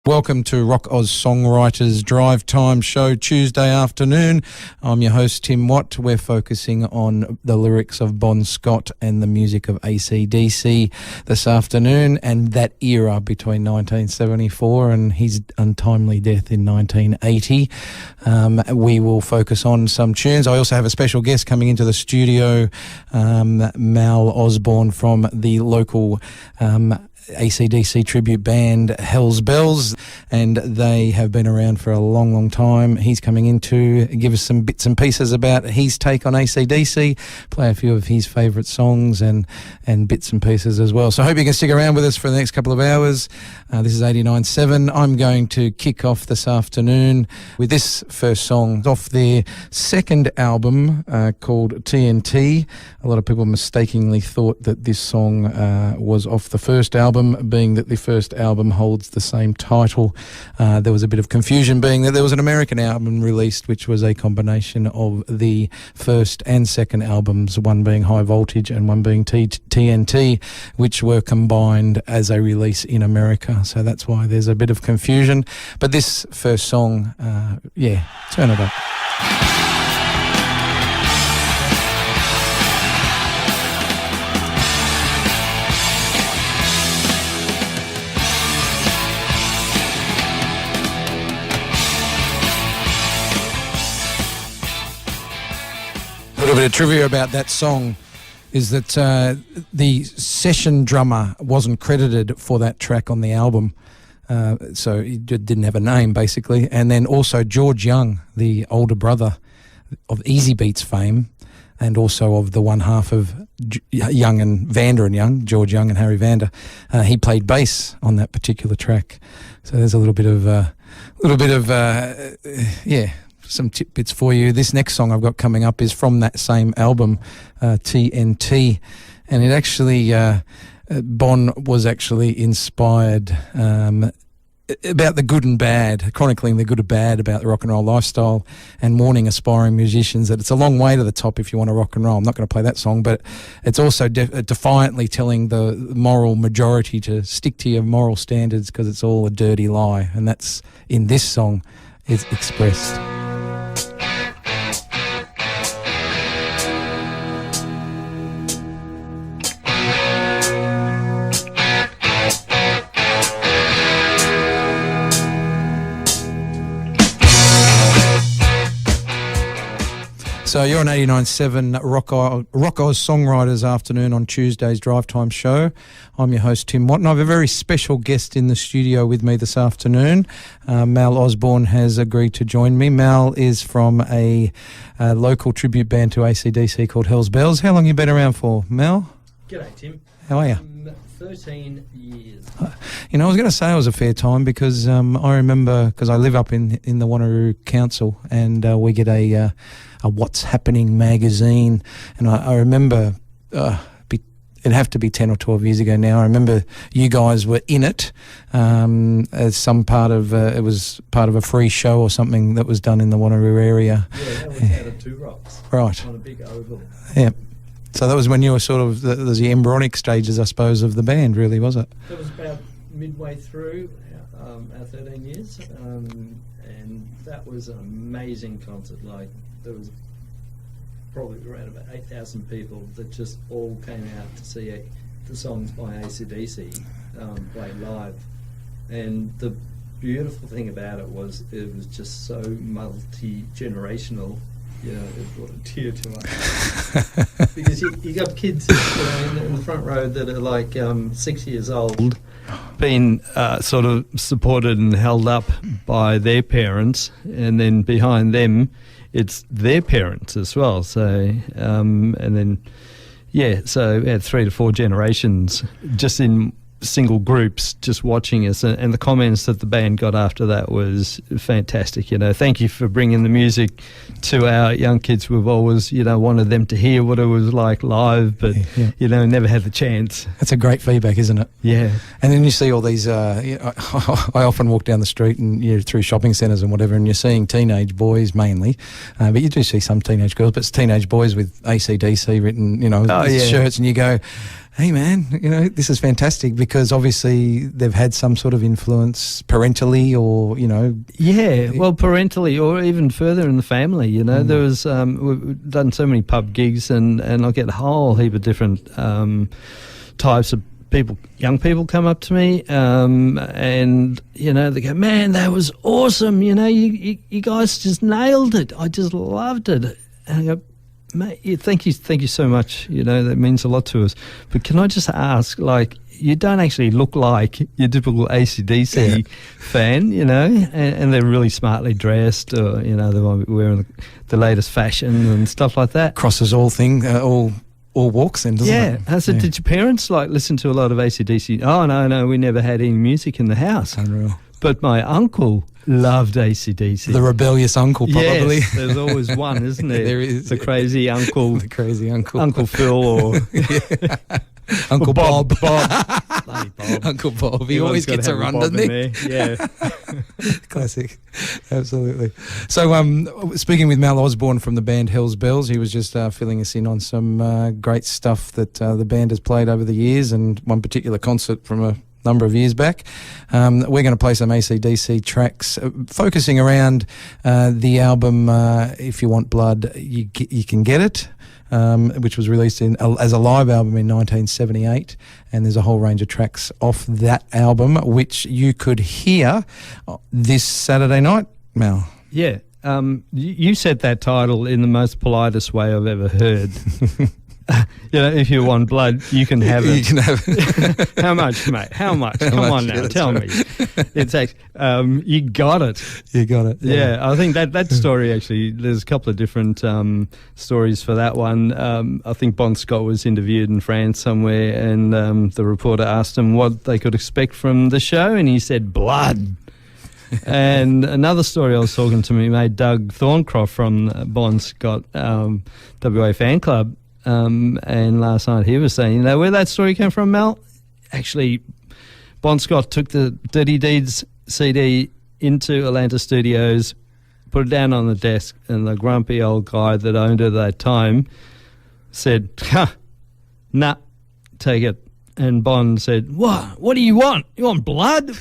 Welcome to Rock Oz Songwriters Drive Time Show Tuesday afternoon. I'm your host, Tim Watt. We're focusing on the lyrics of Bon Scott and the music of AC/DC this afternoon, and that era between 1974 and his untimely death in 1980. We will focus on some tunes. I also have a special guest coming into the studio, Mal Osborne from the local AC/DC tribute band Hell's Bells, and they have been around for a long, long time. He's coming in to give us some bits and pieces about his take on AC/DC, play a few of his favourite songs and bits and pieces as well. So I hope you can stick around with us for the next couple of hours. This is 89.7. I'm going to kick off this afternoon with this first song off their second album called TNT. A lot of people mistakenly thought that this song was off the first album, being that the first album holds the same title. There was a bit of confusion being that there was an American album released, which was a combination of the first and second albums, one being High Voltage and one being TNT, which were combined as a release in America. So that's why there's a bit of confusion. But this first song, turn it up. A little bit of trivia about that song is that the session drummer wasn't credited for that track on the album, so he didn't have a name basically. And then also George Young, the older brother of Easy Beats fame, and also of the one half of Young and Vander and Young, George Young and Harry Vander, he played bass on that particular track. So there's a little bit of some tidbits for you. This next song I've got coming up is from that same album, TNT, and it actually, Bon was actually inspired about the good and bad, chronicling the good and bad about the rock and roll lifestyle and warning aspiring musicians that it's a long way to the top if you want to rock and roll. I'm not going to play that song, but it's also defiantly telling the moral majority to stick to your moral standards because it's all a dirty lie, and that's in this song is expressed. So you're on 89.7 Rock Oz Songwriters afternoon on Tuesday's Drive Time Show. I'm your host, Tim Watt, and I have a very special guest in the studio with me this afternoon. Mal Osborne has agreed to join me. Mal is from a local tribute band to AC/DC called Hell's Bells. How long have you been around for, Mal? G'day, Tim. How are you? 13 years. I was going to say it was a fair time because I remember, because I live up in the Wanneroo Council, and we get a What's Happening magazine, and I remember it'd have to be 10 or 12 years ago now. I remember you guys were in it as some part of it was part of a free show or something that was done in the Wanneroo area. Yeah, that was out of Two Rocks. Right. On a big oval. Yeah. So that was when you were sort of the embryonic stages, I suppose, of the band, really, was it? That was about midway through our 13 years, and that was an amazing concert. Like, there was probably around about 8,000 people that just all came out to see the songs by AC/DC played live. And the beautiful thing about it was just so multi-generational. It brought a tear to my eyes. Because you got kids in the front row that are like 6 years old, being sort of supported and held up by their parents, and then behind them it's their parents as well. So so we had 3 to 4 generations just in single groups just watching us, and the comments that the band got after that was fantastic. Thank you for bringing the music to our young kids. We've always wanted them to hear what it was like live, but never had the chance. That's a great feedback, isn't it? Yeah. And then you see all these I often walk down the street and through shopping centres and whatever, and you're seeing teenage boys mainly, but you do see some teenage girls, but it's teenage boys with AC/DC written shirts, and you go, hey man, this is fantastic, because obviously they've had some sort of influence parentally or, Yeah, well, parentally or even further in the family, There was, we've done so many pub gigs and I get a whole heap of different types of people, young people come up to me and, they go, man, that was awesome, you guys just nailed it. I just loved it. And I go, mate, thank you so much. That means a lot to us. But can I just ask, you don't actually look like your typical AC/DC fan, and they're really smartly dressed, or they might be wearing the latest fashion and stuff like that. Crosses all walks, then, doesn't it? I said, did your parents listen to a lot of AC/DC? Oh no, we never had any music in the house. Unreal. But my uncle loved AC/DC. The rebellious uncle, probably. Yes, there's always one, isn't there? There is. The crazy uncle. The crazy uncle. Uncle Phil or... Uncle Bob. Bloody Bob. Uncle Bob. He always gets a run, doesn't he? Yeah. Classic. Absolutely. So, speaking with Mal Osborne from the band Hell's Bells, he was just filling us in on some great stuff that the band has played over the years, and one particular concert from a number of years back. We're going to play some AC/DC tracks focusing around the album If You Want Blood, You Can Get It, which was released as a live album in 1978, and there's a whole range of tracks off that album which you could hear this Saturday night, Mal. Yeah. You said that title in the most politest way I've ever heard. If you want blood, you can have it. You can have it. How much, mate? How much? Come on now, tell me. It's actually, you got it. You got it. Yeah, I think that story actually, there's a couple of different stories for that one. I think Bon Scott was interviewed in France somewhere, and the reporter asked him what they could expect from the show, and he said, blood. And another story, I was talking to my mate Doug Thorncroft from Bon Scott WA Fan Club, and last night he was saying, where that story came from, Mel? Actually, Bon Scott took the Dirty Deeds CD into Atlanta Studios, put it down on the desk, and the grumpy old guy that owned it at that time said, nah, take it. And Bon said, what do you want? You want blood?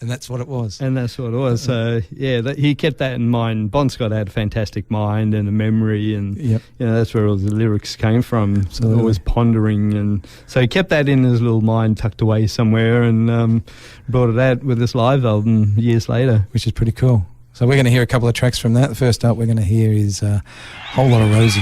And that's what it was. And that's what it was. So, he kept that in mind. Bon Scott had a fantastic mind and a memory, and that's where all the lyrics came from. So always pondering. And so he kept that in his little mind, tucked away somewhere, and brought it out with this live album years later. Which is pretty cool. So we're going to hear a couple of tracks from that. The first up we're going to hear is Whole Lot of Rosie.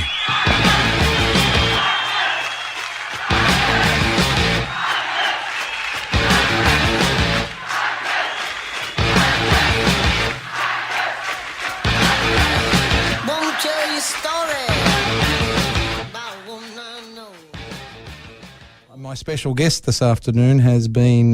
My special guest this afternoon has been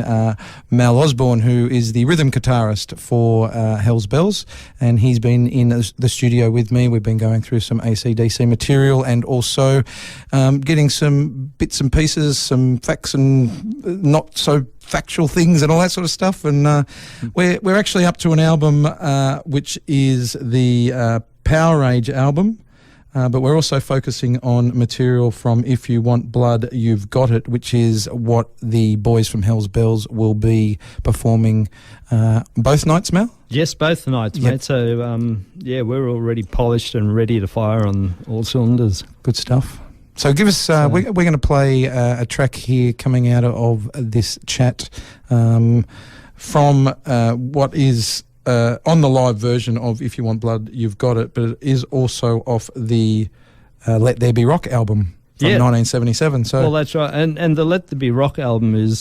Mal Osborne, who is the rhythm guitarist for Hell's Bells, and he's been in the studio with me. We've been going through some AC/DC material and also getting some bits and pieces, some facts and not so factual things and all that sort of stuff. And we're actually up to an album which is the Power Age album. But we're also focusing on material from If You Want Blood, You've Got It, which is what the boys from Hell's Bells will be performing both nights, Mel? Yes, both nights, mate. So, we're already polished and ready to fire on all cylinders. Good stuff. So give us, we're going to play a track here coming out of this chat from what is... on the live version of If You Want Blood, You've Got It, but it is also off the Let There Be Rock album from 1977. So, well, that's right. And the Let There Be Rock album is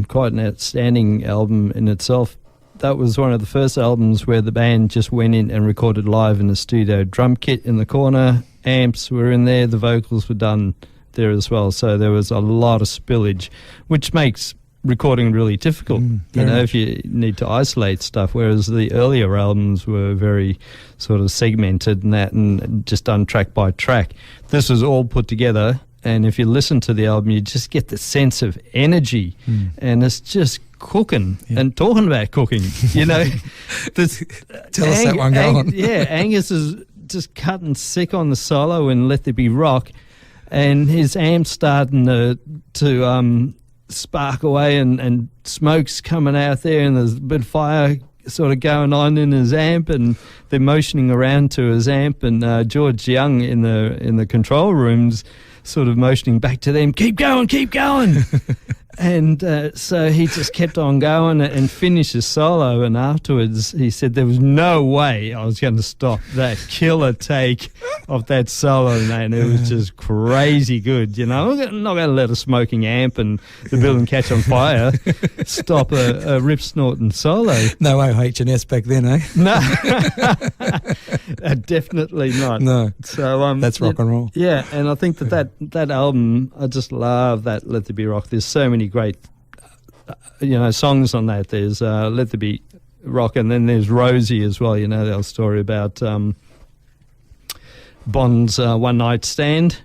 quite an outstanding album in itself. That was one of the first albums where the band just went in and recorded live in the studio. Drum kit in the corner, amps were in there, the vocals were done there as well. So there was a lot of spillage, which makes recording really difficult, if you need to isolate stuff, whereas the earlier albums were very sort of segmented and just done track by track. This was all put together, and if you listen to the album, you just get the sense of energy, and it's just cooking and talking about cooking, Tell us that one, go on. Angus is just cutting sick on the solo and Let There Be Rock. and his amp's starting to spark away, and smoke's coming out there, and there's a bit of fire sort of going on in his amp, and they're motioning around to his amp, and George Young in the control rooms sort of motioning back to them, keep going. And so he just kept on going and finished his solo, and afterwards he said there was no way I was going to stop that killer take of that solo, man. It was just crazy good, you know. I'm not going to let a smoking amp and the building catch on fire stop a rip snorting solo. No OH&S back then, eh? No, definitely not. No. So that's rock and roll. Yeah, and I think that album, I just love that Let There Be Rock. There's so many great, songs on that. There's Let There Be Rock, and then there's Rosie as well. You know, the old story about Bond's One Night Stand.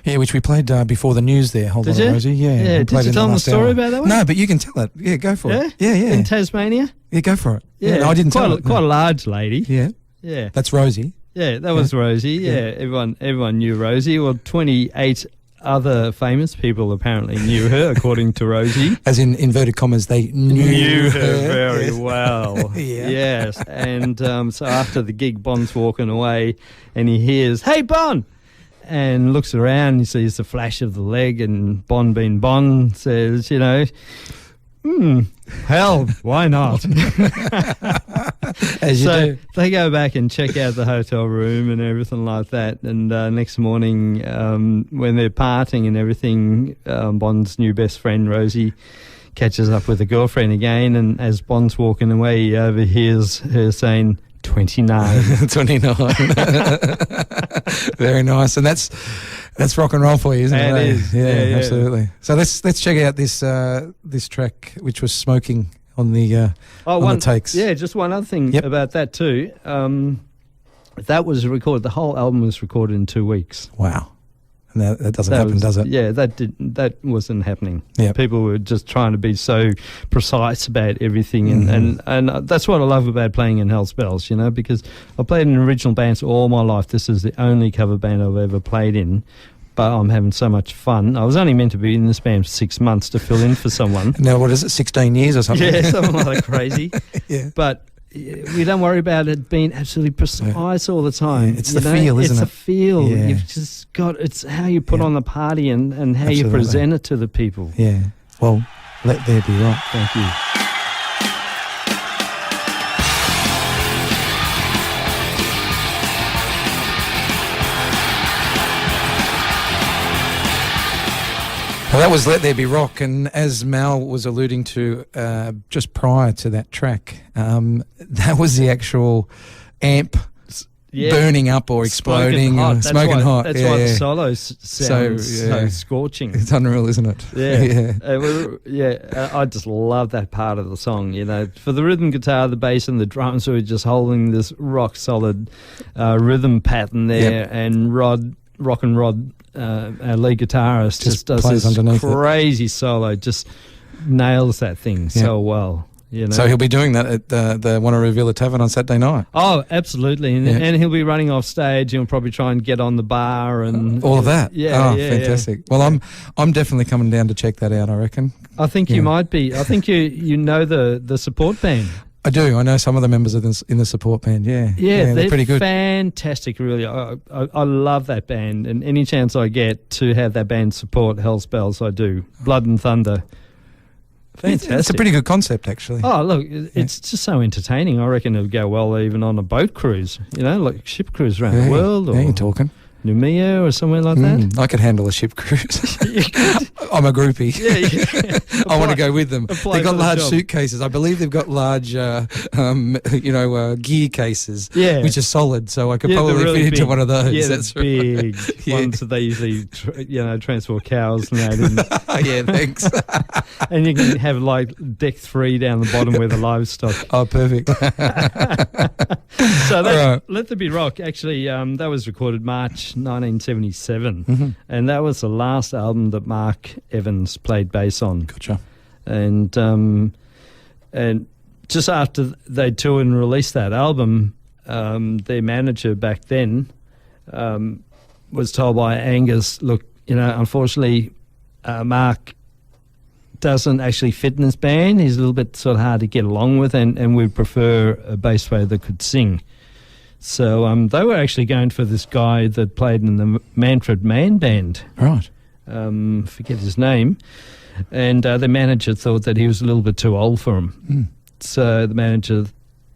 Yeah, which we played before the news there. Hold Did on, you? Rosie. Yeah. Yeah. Did you tell them the story about that one? No, but you can tell it. Yeah, go for it. Yeah? Yeah. In Tasmania? Yeah, go for it. Yeah. No, I didn't tell it. Quite a large lady. Yeah. Yeah. That's Rosie. Yeah, that was Rosie. Yeah, everyone knew Rosie. Well, 28 other famous people apparently knew her, according to Rosie. As in inverted commas, they knew her very well. Yeah. Yes, and so after the gig, Bond's walking away, and he hears, "Hey, Bond!" and looks around. He sees the flash of the leg, and Bond, being Bond, says, hell, why not? As you do. They go back and check out the hotel room and everything like that. And next morning, when they're parting and everything, Bond's new best friend, Rosie, catches up with the girlfriend again. And as Bond's walking away, he overhears her saying, 29. 29. Very nice. And that's rock and roll for you, isn't it? It is. Yeah, absolutely. So let's check out this track, which was Smoking on the the takes. Yeah, just one other thing about that too. That was recorded. The whole album was recorded in 2 weeks. Wow. And that doesn't happen, does it? Yeah, that wasn't happening. Yeah. People were just trying to be so precise about everything, and that's what I love about playing in Hell's Bells, because I played in original bands all my life. This is the only cover band I've ever played in, but I'm having so much fun. I was only meant to be in this band for 6 months to fill in for someone. Now, what is it, 16 years or something? Yeah, something like that crazy. Yeah. But we don't worry about it being absolutely precise all the time. Yeah, it's the feel, isn't it? It's the feel. Yeah. You've just got, it's how you put on the party and how you Absolutely. present it to the people. Yeah. Well, Let There Be Rock. Thank you. Well, that was Let There Be Rock, and as Mal was alluding to just prior to that track, that was the actual amp burning up or exploding, smoking hot. That's why the solo sounds so scorching. It's unreal, isn't it? I just love that part of the song. For the rhythm guitar, the bass, and the drums, were just holding this rock solid rhythm pattern there, and Rock and Rod, our lead guitarist, just does this crazy solo, just nails that thing so well. So he'll be doing that at the Wanneroo Villa Tavern on Saturday night. Oh, absolutely, and he'll be running off stage. He'll probably try and get on the bar and all of that. Fantastic. Yeah. Well, I'm definitely coming down to check that out, I reckon. I think you might be. I think you know the support band. I do. I know some of the members in the support band. Yeah, they're pretty good. Fantastic, really. I love that band, and any chance I get to have that band support Hell's Bells, I do. Blood and Thunder. Fantastic. It's a pretty good concept, actually. Oh, look, it's just so entertaining. I reckon it'll go well even on a boat cruise, like ship cruise around the world. Or you're talking. Numia or somewhere like that. I could handle a ship cruise. I'm a groupie. I want to go with them. They've got large suitcases. I believe they've got large, gear cases, which are solid. So I could probably fit into one of those. Yeah, that's big ones that they usually, transport cows and that in. Yeah, thanks. And you can have like deck 3 down the bottom where the livestock. Oh, perfect. So Let There Be Rock. Actually, that was recorded March 1977, and that was the last album that Mark Evans played bass on. Gotcha. And just after they toured and released that album, their manager back then was told by Angus, look, unfortunately, Mark doesn't actually fit in this band. He's a little bit sort of hard to get along with, and we'd prefer a bass player that could sing. So they were actually going for this guy that played in the Manfred Mann band. Right. Forget his name. And the manager thought that he was a little bit too old for him. Mm. So the manager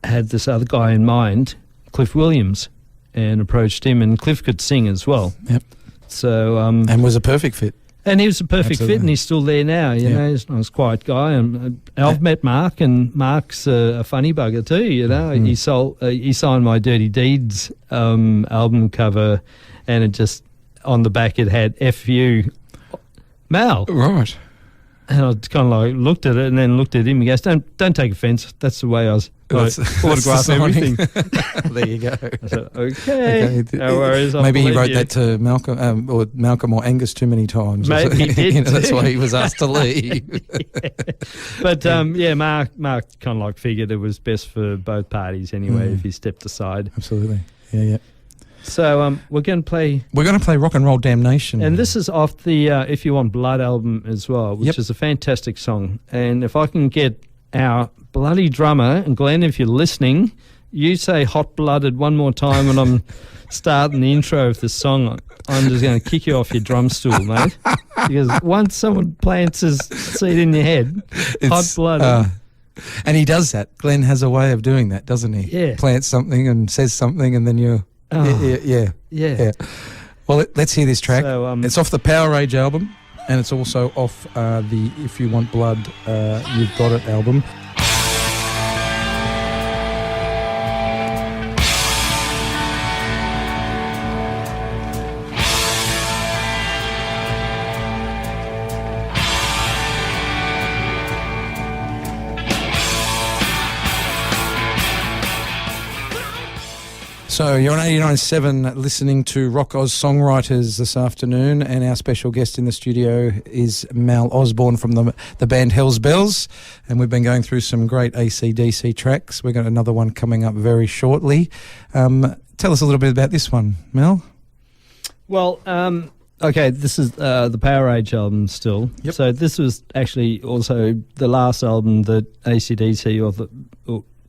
had this other guy in mind, Cliff Williams, and approached him, and Cliff could sing as well. Yep. So and was a perfect fit. And he was a perfect fit, and he's still there now. You know, he's a nice, quiet guy. And I've met Mark, and Mark's a funny bugger too. He signed my Dirty Deeds album cover, and it just on the back it had "F.U. Mal." Right. And I kind of like looked at it, and then looked at him. He goes, "Don't take offence. That's the way I was." Autograph everything. There you go. I said, okay. No worries. Maybe he wrote that to Malcolm or Angus too many times. Maybe he did. That's why he was asked to leave. But Mark kind of like figured it was best for both parties anyway if he stepped aside. Absolutely. Yeah. So we're going to play. We're going to play Rock and Roll Damnation, and this is off the If You Want Blood album as well, which is a fantastic song. And if I can get our bloody drummer, and Glenn, if you're listening, you say "hot blooded" one more time when I'm starting the intro of this song. I'm just going to kick you off your drum stool, mate. Because once someone plants his seed in your head, hot blooded. And he does that. Glenn has a way of doing that, doesn't he? Yeah. Plants something and says something, and then you're. Yeah. Well, let's hear this track. So, it's off the Power Rage album, and it's also off the If You Want Blood, You've Got It album. So you're on 89.7 listening to Rock Oz Songwriters this afternoon, and our special guest in the studio is Mal Osborne from the band Hell's Bells, and we've been going through some great AC/DC tracks. We've got another one coming up very shortly. Tell us a little bit about this one, Mel. Well, okay, this is the Power Age album still. Yep. So this was actually also the last album that AC/DC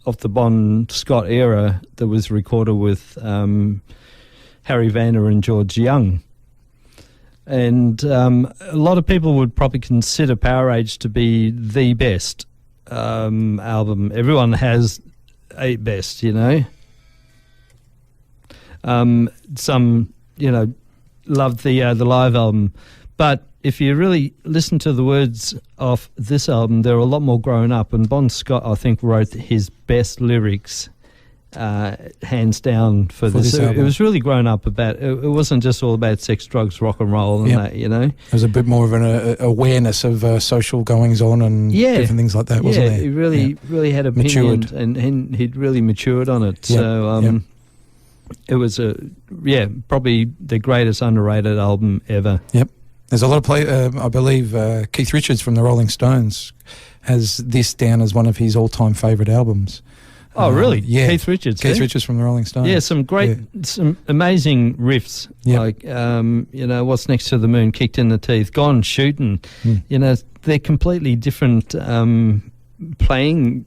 of the Bon Scott era that was recorded with Harry Vander and George Young. And a lot of people would probably consider Power Age to be the best album. Everyone has a best, Some, loved the live album. But if you really listen to the words of this album, they're a lot more grown up. And Bon Scott, I think, wrote his best lyrics, hands down, for this. It was really grown up about. It wasn't just all about sex, drugs, rock and roll, and that. There was a bit more of an awareness of social goings on and different things like that, wasn't there? He really had opinions, and he'd really matured on it. So it was probably the greatest underrated album ever. Yep. There's a lot of I believe Keith Richards from the Rolling Stones has this down as one of his all-time favourite albums. Oh, really? Yeah. Keith Richards. Keith Richards from the Rolling Stones. Yeah, some amazing riffs. Yep. Like, What's Next to the Moon, Kicked in the Teeth, Gone Shooting. They're completely different playing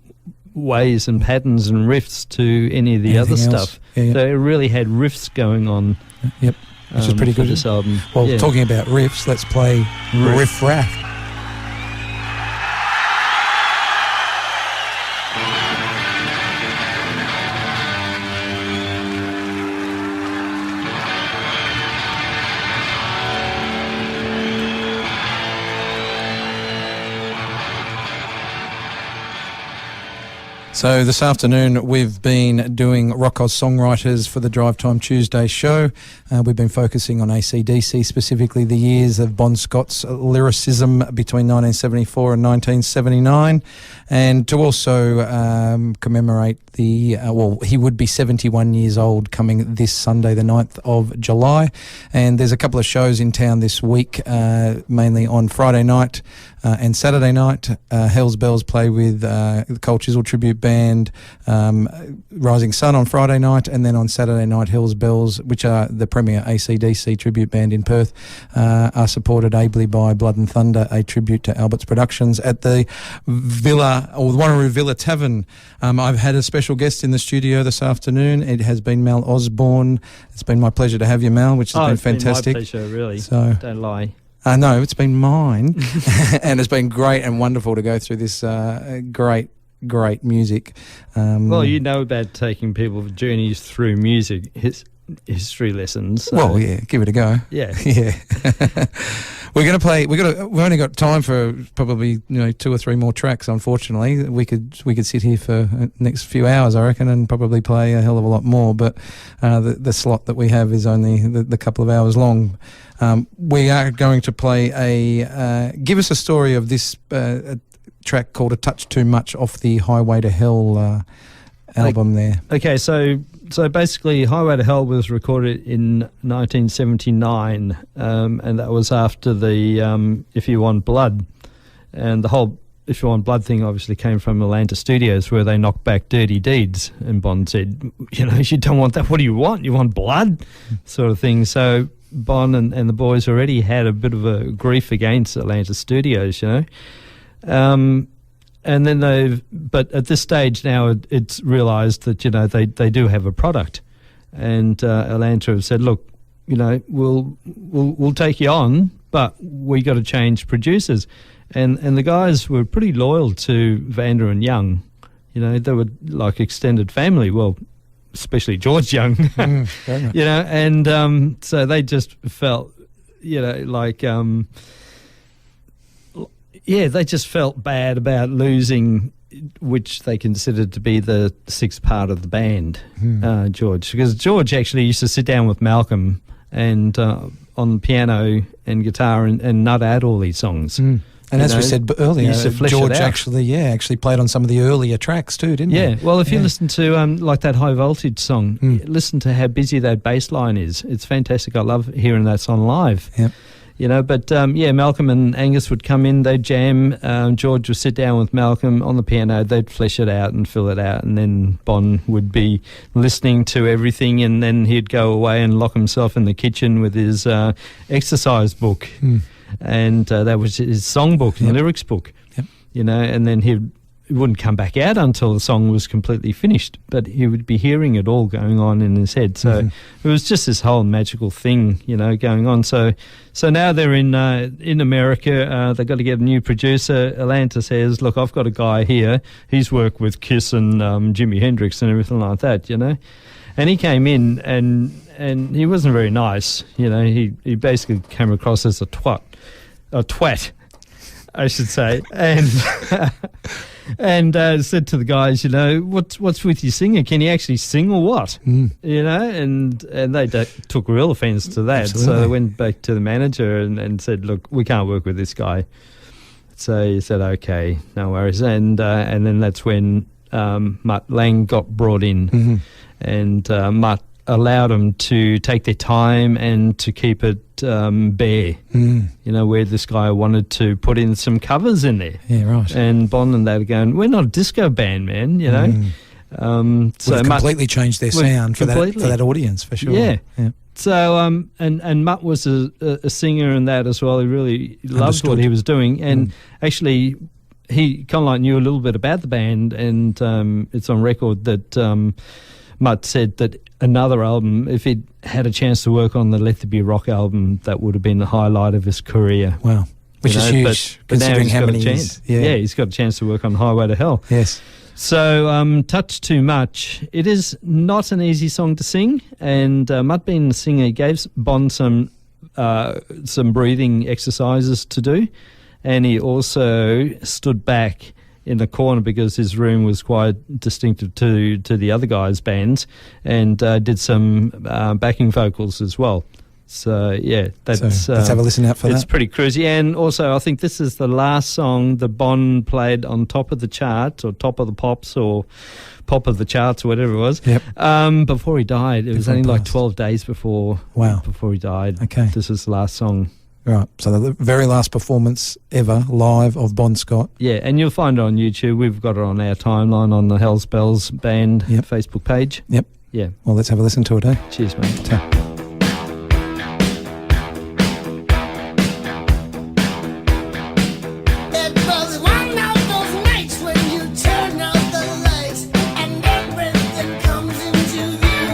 ways and patterns and riffs to any of the other stuff. Yeah. They really had riffs going on. Yep. Which is pretty good. This album. Well, talking about riffs, let's play Riff Raff. So this afternoon we've been doing Rock Oz Songwriters for the Drive Time Tuesday show. We've been focusing on AC/DC, specifically the years of Bon Scott's lyricism between 1974 and 1979, and to also commemorate he would be 71 years old coming this Sunday, the 9th of July. And there's a couple of shows in town this week, mainly on Friday night and Saturday night. Hell's Bells play with the Cold Chisel Tribute Band band, Rising Sun on Friday night, and then on Saturday night, Hills Bells, which are the premier AC/DC tribute band in Perth, are supported ably by Blood and Thunder, a tribute to Albert's Productions at the Villa, or Wanneroo Villa Tavern. I've had a special guest in the studio this afternoon. It has been Mal Osborne. It's been my pleasure to have you, Mal, which has been fantastic. It's been my pleasure, really. So, don't lie. No, it's been mine, and it's been great and wonderful to go through this great music. Well, you know about taking people journeys through music, history lessons. So. Well, yeah, give it a go. Yeah. Yeah. We're going to play. We've only got time for probably 2 or 3 more tracks. Unfortunately, we could sit here for the next few hours, I reckon, and probably play a hell of a lot more. But the slot that we have is only the couple of hours long. We are going to play give us a story of this track called "A Touch Too Much" off the Highway to Hell album there. Okay, so basically Highway to Hell was recorded in 1979, and that was after the If You Want Blood, and the whole If You Want Blood thing obviously came from Atlanta Studios, where they knocked back Dirty Deeds, and Bond said, you don't want that, what do you want? You want blood? Sort of thing. So Bond and the boys already had a bit of a grief against Atlanta Studios, and then but at this stage now, it's realised that they do have a product, and Atlanta have said, look, we'll take you on, but we got to change producers, and the guys were pretty loyal to Vanda and Young, they were like extended family. Well, especially George Young, and so they just felt, they just felt bad about losing, which they considered to be the sixth part of the band, George. Because George actually used to sit down with Malcolm and on piano and guitar and nut out all these songs. And as we said earlier, George actually played on some of the earlier tracks too, didn't he? Yeah, well, if you listen to like that High Voltage song, listen to how busy that bass line is. It's fantastic. I love hearing that song live. Yep. But Malcolm and Angus would come in, they'd jam, George would sit down with Malcolm on the piano, they'd flesh it out and fill it out, and then Bon would be listening to everything, and then he'd go away and lock himself in the kitchen with his exercise book, and that was his songbook and lyrics book, and then he wouldn't come back out until the song was completely finished, but he would be hearing it all going on in his head. So it was just this whole magical thing, going on. So now they're in America. They've got to get a new producer. Atlanta says, look, I've got a guy here. He's worked with Kiss and Jimi Hendrix and everything like that, And he came in and he wasn't very nice. He basically came across as a twat, I should say. And said to the guys, what's with your singer? Can you actually sing or what? And they took real offence to that. Absolutely. So they went back to the manager and said, look, we can't work with this guy. So he said, okay, no worries. And then that's when Mutt Lang got brought in, and Mutt allowed them to take their time and to keep it bare, where this guy wanted to put in some covers in there. Yeah, right. And Bond and that are going, we're not a disco band, man, So Mutt completely changed their sound for that audience, for sure. Yeah. So, and Mutt was a singer in that as well. He really loved what he was doing. And actually, he kind of like knew a little bit about the band, and it's on record that Mutt said that another album, if he'd had a chance to work on the Let There Be Rock album, that would have been the highlight of his career. Wow. Which is huge, but considering now how many years. years. Yeah, he's got a chance to work on Highway to Hell. Yes. So, Touch Too Much. It is not an easy song to sing, and Mutt being the singer gave Bond some breathing exercises to do, and he also stood back in the corner because his room was quite distinctive to the other guys' bands, and did some backing vocals as well. So let's have a listen out for that. It's pretty cruisy, and also I think this is the last song that Bond played on top of the charts, or top of the pops, or pop of the charts, or whatever it was. Yep. Before he died, it was only like 12 days before. Wow. Before he died. Okay. This is the last song. Right. So the very last performance ever live of Bon Scott. Yeah, and you'll find it on YouTube. We've got it on our timeline on the Hells Bells Band Yep. Facebook page. Yep. Yeah. Well, let's have a listen to it, eh? Cheers, mate. Ta. It was one of those nights when you turn out the lights and everything comes into view.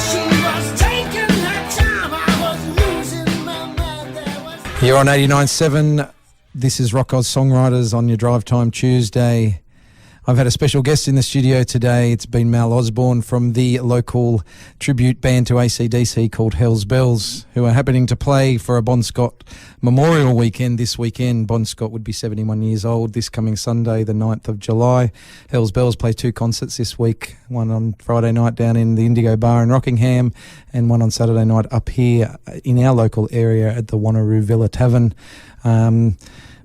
She was taking her time, I was losing my mind. There was Here on 89.7, this is Rock Oz Songwriters on your Drive Time Tuesday. I've had a special guest in the studio today. It's been Mal Osborne from the local tribute band to AC/DC called Hells Bells, who are happening to play for a Bon Scott Memorial Weekend this weekend. Bon Scott would be 71 years old this coming Sunday, the 9th of July. Hells Bells play 2 concerts this week, one on Friday night down in the Indigo Bar in Rockingham and one on Saturday night up here in our local area at the Wanneroo Villa Tavern.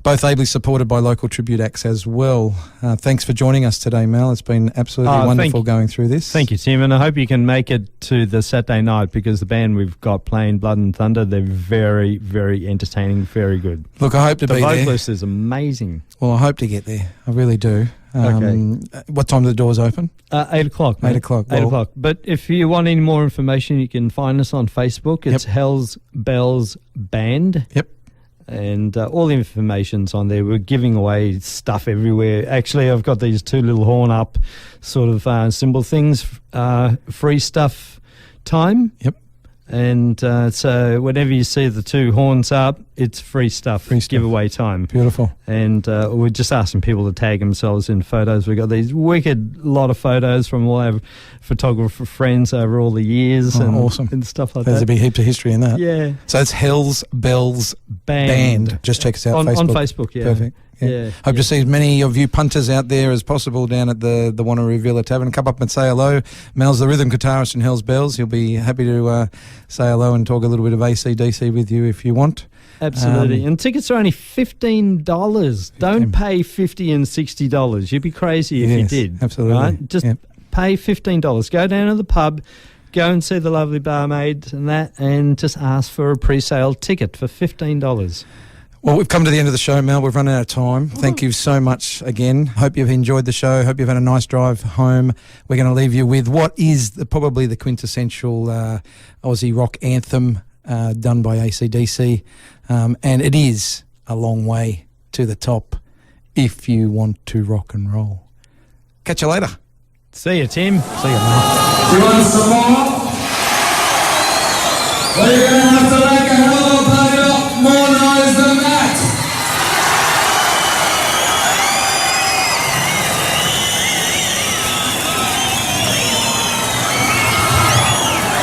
Both ably supported by local tribute acts as well. Thanks for joining us today, Mel. It's been absolutely wonderful going through this. Thank you, Tim, and I hope you can make it to the Saturday night because the band we've got playing Blood and Thunder, they're very, very entertaining, very good. Look, I hope to The be there. vocalist is amazing. Well, I hope to get there. I really do. Okay. What time do the doors open? 8 o'clock. mate. 8 o'clock. 8 Well- o'clock. But if you want any more information, you can find us on Facebook. It's Hells Bells Band. Yep. And all the information's on there. We're giving away stuff everywhere. Actually, I've got these 2 little horn up sort of symbol things, free stuff time. Yep. And so whenever you see the 2 horns up, it's free stuff, Free stuff. giveaway time. Beautiful. And we're just asking people to tag themselves in photos. We've got these wicked lot of photos from all our photographer friends over all the years Oh, and, awesome. and stuff like There's a that. big heaps of history in that. Yeah. So it's Hells Bells Band. Just check us out on, Facebook. on Facebook, yeah. Perfect. Yeah. Hope to see as many of you punters out there as possible down at the Wanneroo Villa Tavern. Come up and say hello. Mel's the rhythm guitarist in Hells Bells. He'll be happy to say hello and talk a little bit of AC/DC with you if you want. Absolutely. And tickets are only $15. Don't pay $50 and $60. You'd be crazy if you Yes, did. absolutely. Right? Just Yep. pay $15. Go down to the pub, go and see the lovely barmaid and that, and just ask for a pre-sale ticket for $15. Well, we've come to the end of the show, Mel. We've run out of time. Thank you so much again. Hope you've enjoyed the show. Hope you've had a nice drive home. We're going to leave you with what is probably the quintessential Aussie rock anthem done by AC/DC. And it is a long way to the top if you want to rock and roll. Catch you later. See you, Tim. See you, Mel. You want some more? Well, you're going to have to make a hell of a lot more noise than that.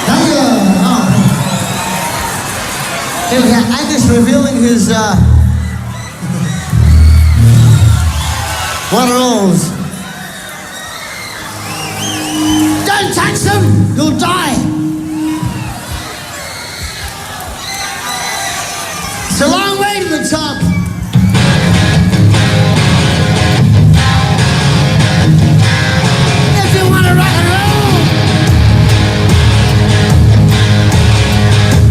Thank you. Here we have Angus revealing his one rolls. Don't touch them, you'll die. It's a long way to the top. If you want to rock and roll,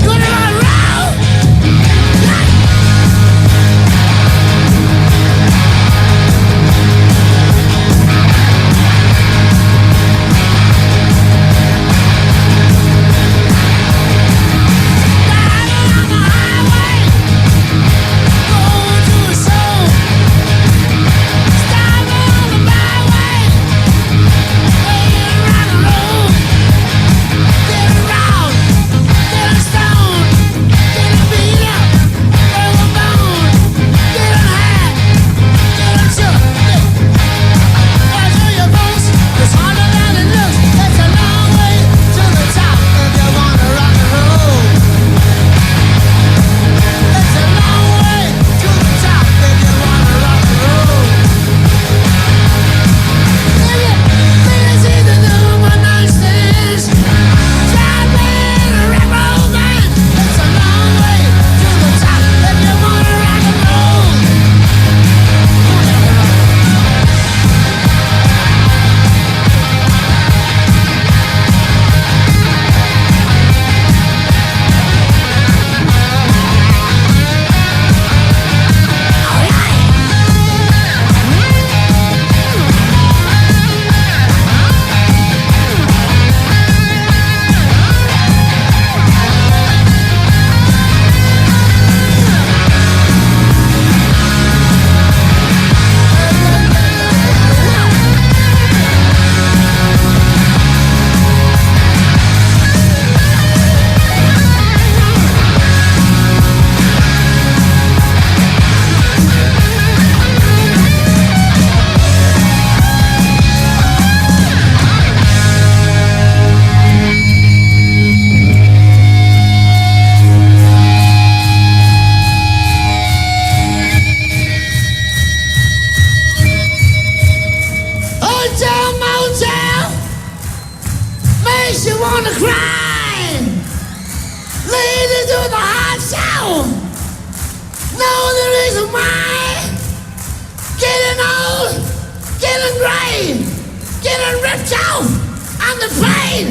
gonna rock and roll. wanna cry, ladies with a hot shower, know the reason why. Getting old, getting gray, getting ripped off, and the pain,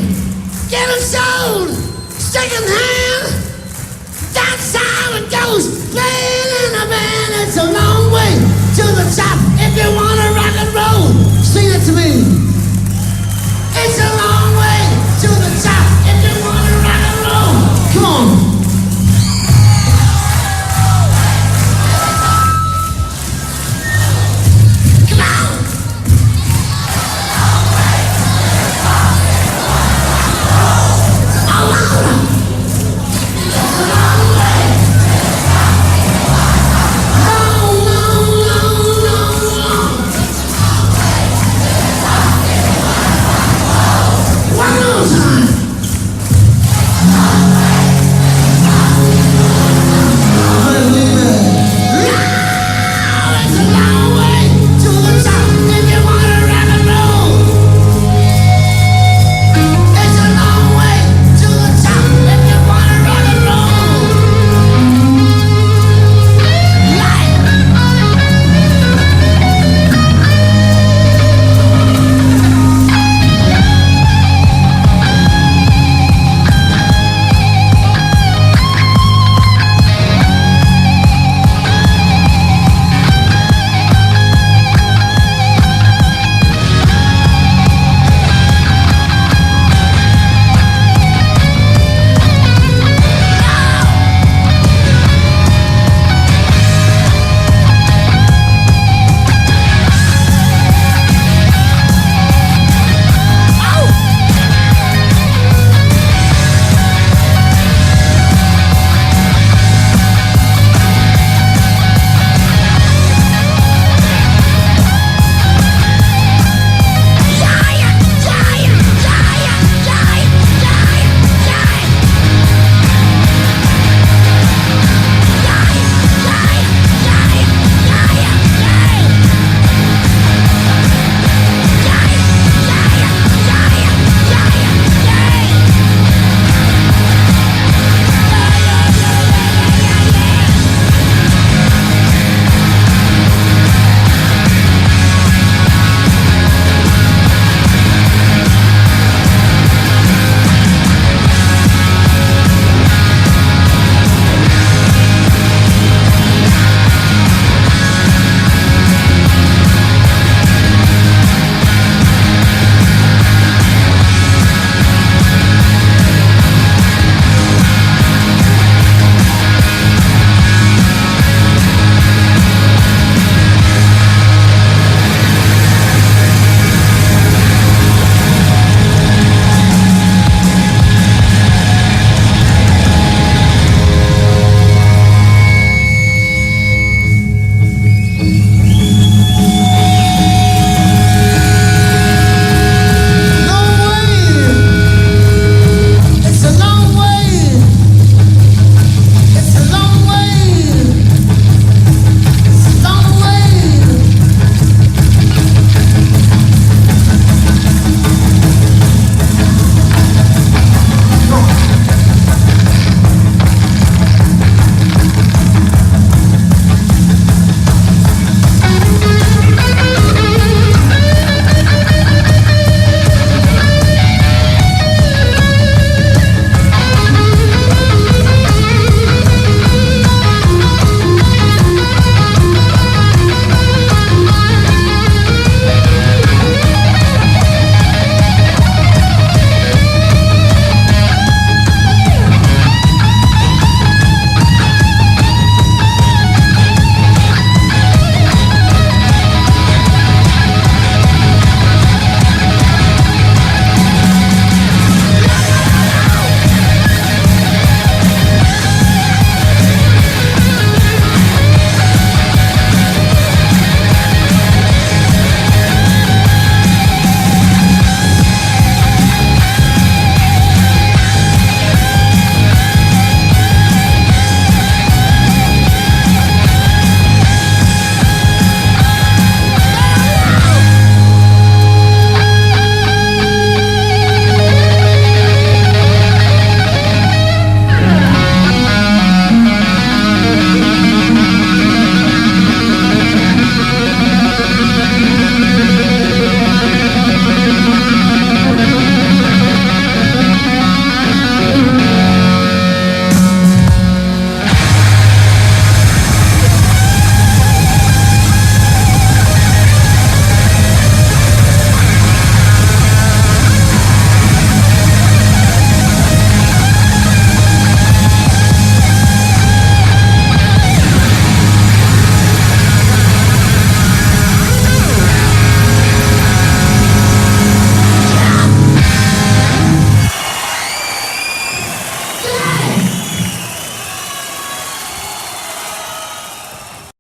getting sold, second hand. That's how it goes. Playing in a band, it's a long way to the top. If you wanna rock and roll, sing it to me.